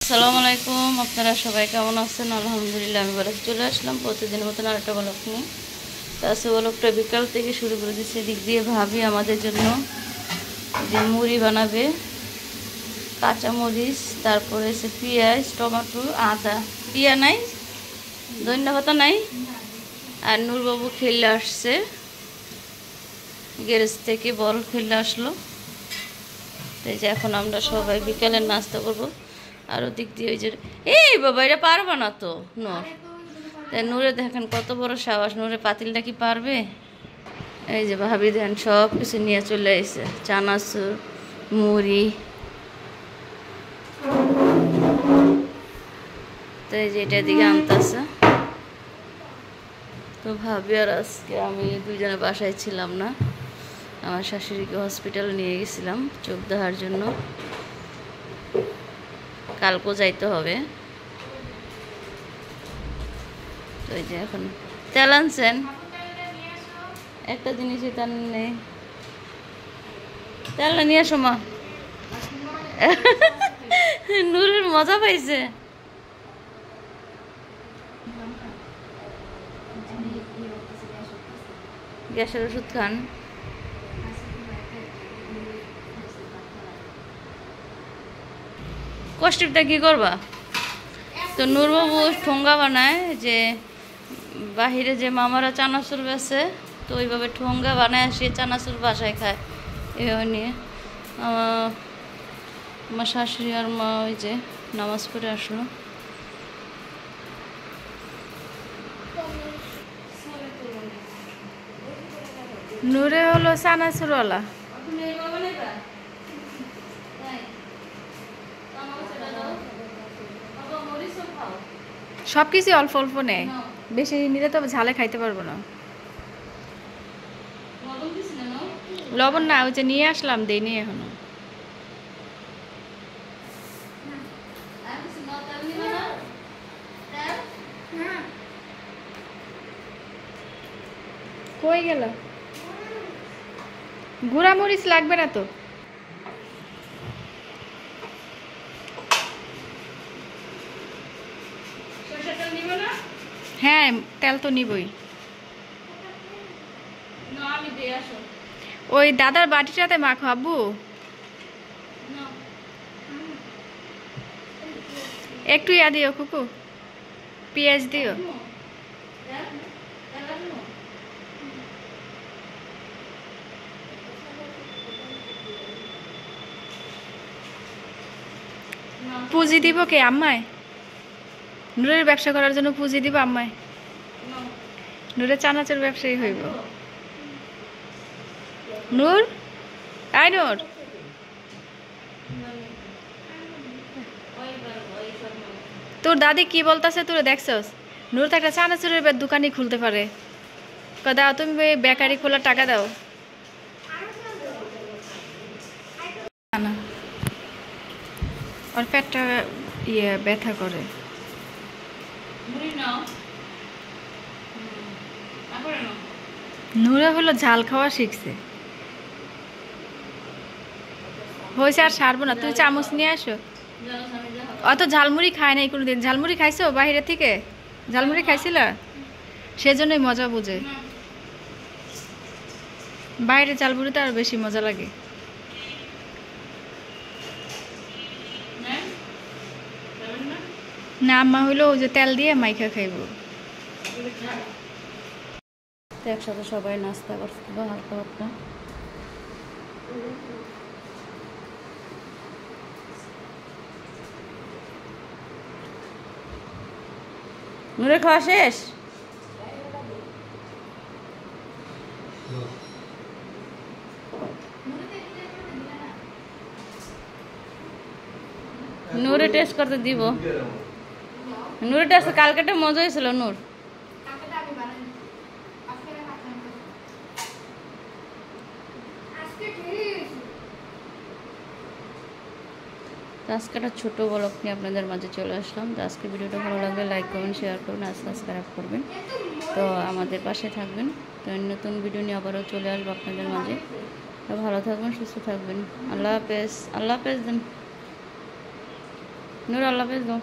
আসসালামু আলাইকুম, আপনারা সবাই কেমন আছেন? আলহামদুলিল্লাহ আমি ভালো চলে আসলাম প্রতিদিনের মতন আরেকটা ব্লগ নিয়ে। তা সে ব্লগটা বিকাল থেকে শুরু করে দিচ্ছে। দিক দিয়ে ভাবি আমাদের জন্য যে মুড়ি বানাবে, কাঁচা মরিচ, তারপরে সে পেঁয়াজ, টমেটো, আদা, পিয়া নাই, ধন্যবাদ নাই। আর নূরবাবু খেলে আসছে গ্যারেজ থেকে, বল খেলে আসলো। এই যে এখন আমরা সবাই বিকালের নাস্তা করবো। আর ওদিক দিয়ে ওই যে এই বাবা এটা পারবে না তো নূর, তাই নূরে দেখেন কত বড় সাহস, নূরে পাতিলটা কি পারবে? এই যে ভাবি দেখেন সব কিছু নিয়ে চলে এসেছে, চানাচুর, মুড়ি। তো এই যে এটা দিকে আনতেছে। তো ভাবি আর আজকে আমি দুইজনে বাসায় ছিলাম না, আমার শাশুড়িকে হসপিটাল নিয়ে গেছিলাম চোখ দেখার জন্য। কালকেও যাইতে হবে। তো এই যে এখন তেল আনছেন, একটা জিনিসই তেল নেই, তেলটা নিয়ে আসো মা। নূরের মজা পাইছে। গ্যাসের ওষুধ খান। কষ্টিপটা কি করবা? তো নূরবাবু ঠোঙ্গা বানায়, যে বাহিরে যে মামারা চানাচুর বেছে, তো ওইভাবে ঠোঙ্গা বানায় সে চানাচুর বাসায় খায়। এভাবে নিয়ে আমার শাশুড়ি আর মা ওই যে নামাজ পড়ে আসলো। নূরে হলো চানাচুরওয়ালা। সব কিছু অল্প অল্প নেয়, বেশি নিলে তো ঝালে খাইতে পারবো না। লবণ না, ওই যে নিয়ে আসলাম, দেয়নি এখনো। কই গেল? গুঁড়া মরিচ লাগবে না তো? হ্যাঁ, তেল তো নিবই। ওই দাদার বাটিটাতে মাখো আব্বু, একটু ইয়া দিও কুকু, পেঁয়াজ দিও। পুঁজি দিব কে? আম্মায়? নূরের ব্যবসা করার জন্য পুঁজি দিব আম্মায়? নূরের চানাচুর ব্যবসায়ী হইব। নূর, আয় নূর, তোর দাদি কি বলতেছে তোরে দেখছস? নূর তো একটা চানাচুরের দোকানই খুলতে পারে। দাও তুমি বেকারি খোলার টাকা দাও। না, ওর পেটটা ইয়ে ব্যথা করে। নূরে হলো ঝাল খাওয়া শিখছে, হয়েছে আর সারবো না। তুই চামচ নিয়ে আসো। অত ঝালমুড়ি খায় নাই কোনোদিন। ঝালমুড়ি খাইছো বাইরে থেকে? ঝালমুড়ি খাইছিল, সেজন্যই মজা বুঝে। বাইরে ঝালমুড়িতে আর বেশি মজা লাগে। না, আম্মা হইলো ওই যে তেল দিয়ে মাইখা খাইব। একসাথে সবাই নাস্তা করছে হালকা হালকা। নূরের খাওয়া শেষ? নূরে টেস্ট করতে দিব। নূরে টেস্ট কালকেটা মজা হয়েছিল। নূর আজকে একটা ছোটো ব্লগ নিয়ে আপনাদের মাঝে চলে আসলাম। তো আজকে ভিডিওটা ভালো লাগলে লাইক করবেন, শেয়ার করবেন আর সাবস্ক্রাইব করবেন। তো আমাদের পাশে থাকবেন। তো নতুন ভিডিও নিয়ে আবারও চলে আসবো আপনাদের মাঝে। তো ভালো থাকবেন, সুস্থ থাকবেন। আল্লাহ হাফেজ। আল্লাহ হাফেজ দেন। নূর আল্লাহ হাফেজ দাও।